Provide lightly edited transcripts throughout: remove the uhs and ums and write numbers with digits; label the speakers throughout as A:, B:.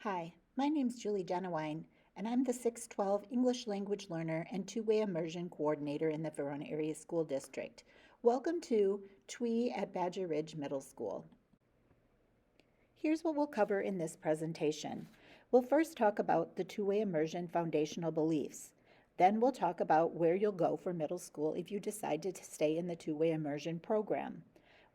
A: Hi, my name's Julie Denewine, and I'm the 612 English Language Learner and Two-Way Immersion Coordinator in the Verona Area School District. Welcome to TWI at Badger Ridge Middle School. Here's what we'll cover in this presentation. We'll first talk about the two-way immersion foundational beliefs. Then we'll talk about where you'll go for middle school if you decide to stay in the two-way immersion program.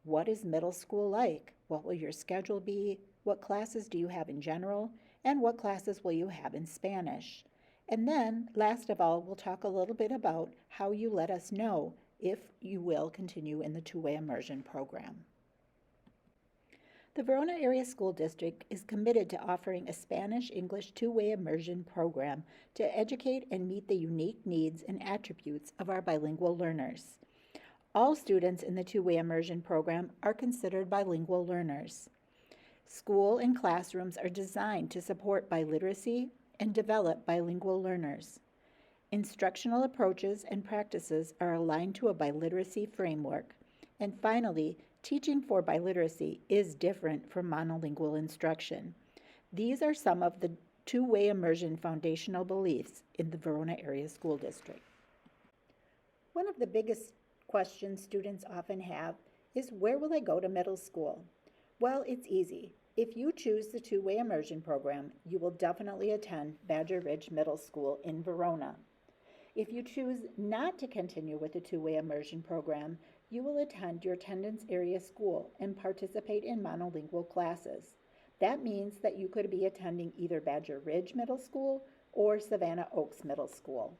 A: What is middle school like? What will your schedule be? What classes do you have in general? And what classes will you have in Spanish? And then, last of all, we'll talk a little bit about how you let us know if you will continue in the two-way immersion program. The Verona Area School District is committed to offering a Spanish-English two-way immersion program to educate and meet the unique needs and attributes of our bilingual learners. All students in the two-way immersion program are considered bilingual learners. School and classrooms are designed to support biliteracy and develop bilingual learners. Instructional approaches and practices are aligned to a biliteracy framework. And finally, teaching for biliteracy is different from monolingual instruction. These are some of the two-way immersion foundational beliefs in the Verona Area School District. One of the biggest questions students often have is, where will I go to middle school? Well, it's easy. If you choose the two-way immersion program, you will definitely attend Badger Ridge Middle School in Verona. If you choose not to continue with the two-way immersion program, you will attend your attendance area school and participate in monolingual classes. That means that you could be attending either Badger Ridge Middle School or Savannah Oaks Middle School.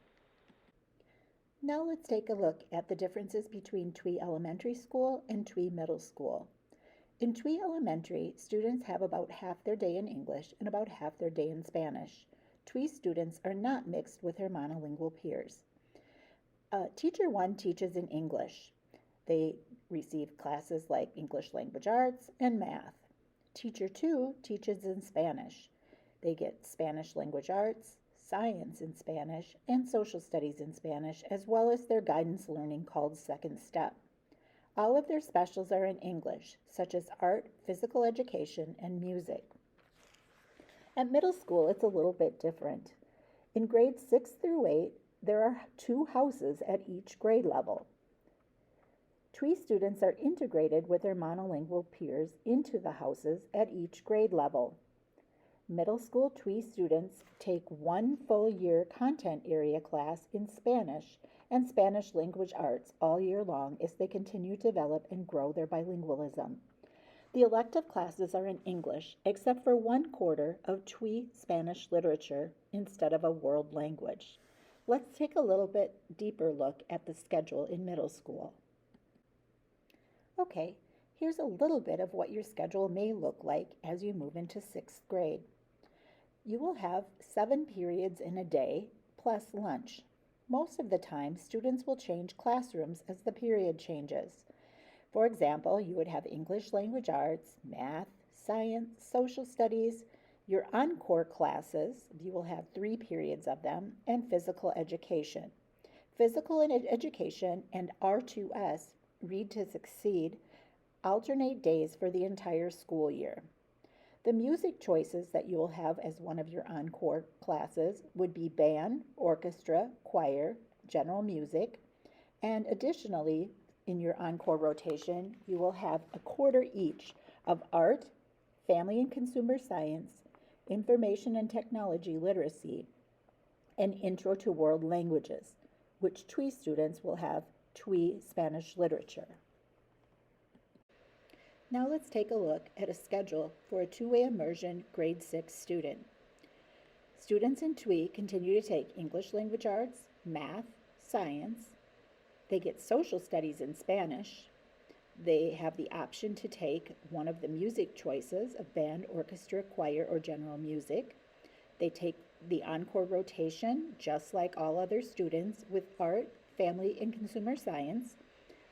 A: Now let's take a look at the differences between TWI Elementary School and TWI Middle School. In TWI Elementary, students have about half their day in English and about half their day in Spanish. TWI students are not mixed with their monolingual peers. Teacher 1 teaches in English. They receive classes like English Language Arts and Math. Teacher 2 teaches in Spanish. They get Spanish Language Arts, Science in Spanish, and Social Studies in Spanish, as well as their guidance learning called Second Step. All of their specials are in English, such as art, physical education, and music. At middle school, it's a little bit different. In grades 6 through 8, there are 2 houses at each grade level. TWI students are integrated with their monolingual peers into the houses at each grade level. Middle school TWI students take 1 full year content area class in Spanish and Spanish language arts all year long as they continue to develop and grow their bilingualism. The elective classes are in English, except for 1 quarter of TWI Spanish literature instead of a world language. Let's take a little bit deeper look at the schedule in middle school. Okay, here's a little bit of what your schedule may look like as you move into 6th grade. You will have 7 periods in a day, plus lunch. Most of the time, students will change classrooms as the period changes. For example, you would have English Language Arts, Math, Science, Social Studies, your encore classes, you will have 3 periods of them, and Physical Education. Physical Education and R2S, Read to Succeed, alternate days for the entire school year. The music choices that you will have as one of your encore classes would be band, orchestra, choir, general music, and additionally, in your encore rotation, you will have a quarter each of art, family and consumer science, information and technology literacy, and intro to world languages, which TWI students will have TWI Spanish literature. Now let's take a look at a schedule for a two-way immersion grade 6 student. Students in TWI continue to take English Language Arts, Math, Science. They get Social Studies in Spanish. They have the option to take one of the music choices of band, orchestra, choir, or general music. They take the encore rotation, just like all other students, with art, family, and consumer science,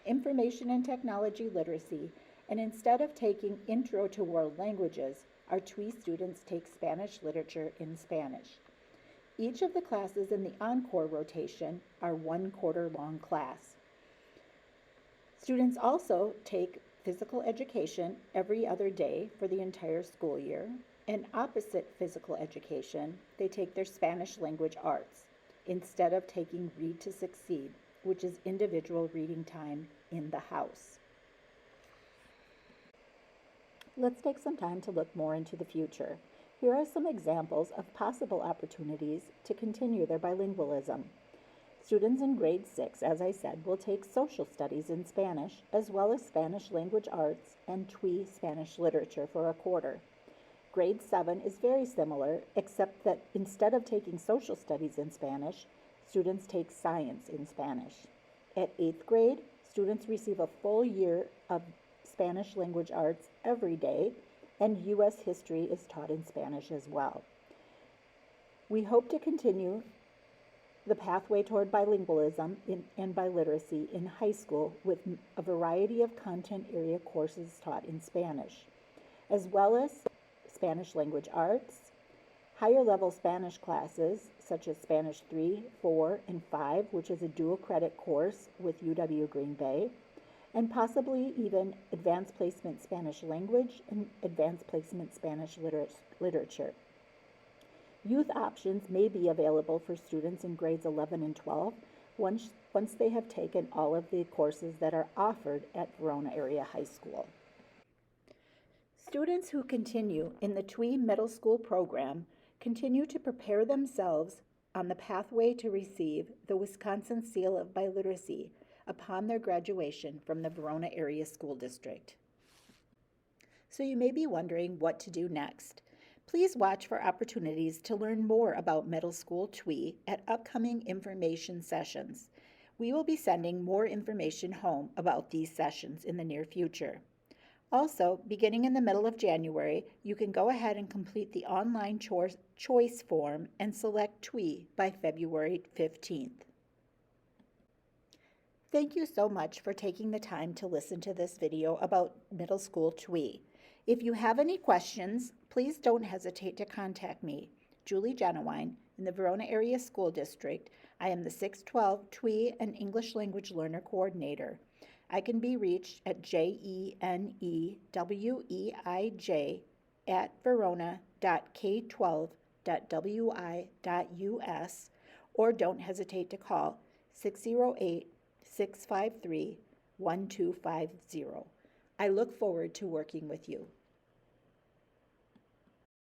A: information and technology literacy, and instead of taking Intro to World Languages, our TWI students take Spanish literature in Spanish. Each of the classes in the encore rotation are 1 quarter long class. Students also take physical education every other day for the entire school year. In opposite physical education, they take their Spanish language arts instead of taking Read to Succeed, which is individual reading time in the house. Let's take some time to look more into the future. Here are some examples of possible opportunities to continue their bilingualism. Students in grade 6, as I said, will take social studies in Spanish, as well as Spanish language arts and TWI Spanish literature for a quarter. Grade 7 is very similar, except that instead of taking social studies in Spanish, students take science in Spanish. At 8th grade, students receive a full year of Spanish language arts every day, and U.S. history is taught in Spanish as well. We hope to continue the pathway toward bilingualism and biliteracy in high school with a variety of content area courses taught in Spanish, as well as Spanish language arts, higher level Spanish classes such as Spanish 3, 4, and 5, which is a dual credit course with UW Green Bay, and possibly even advanced placement Spanish language and advanced placement Spanish literature. Youth options may be available for students in grades 11 and 12 once they have taken all of the courses that are offered at Verona Area High School. Students who continue in the TWI Middle School program continue to prepare themselves on the pathway to receive the Wisconsin Seal of Biliteracy upon their graduation from the Verona Area School District. So you may be wondering what to do next. Please watch for opportunities to learn more about middle school TWI at upcoming information sessions. We will be sending more information home about these sessions in the near future. Also, beginning in the middle of January, you can go ahead and complete the online choice form and select TWI by February 15th. Thank you so much for taking the time to listen to this video about middle school TWI. If you have any questions, please don't hesitate to contact me, Julie Genuine, in the Verona Area School District. I am the 612 TWI and English Language Learner Coordinator. I can be reached at jenewei@verona.k12.wi.us, or don't hesitate to call 608-653-1250. I look forward to working with you.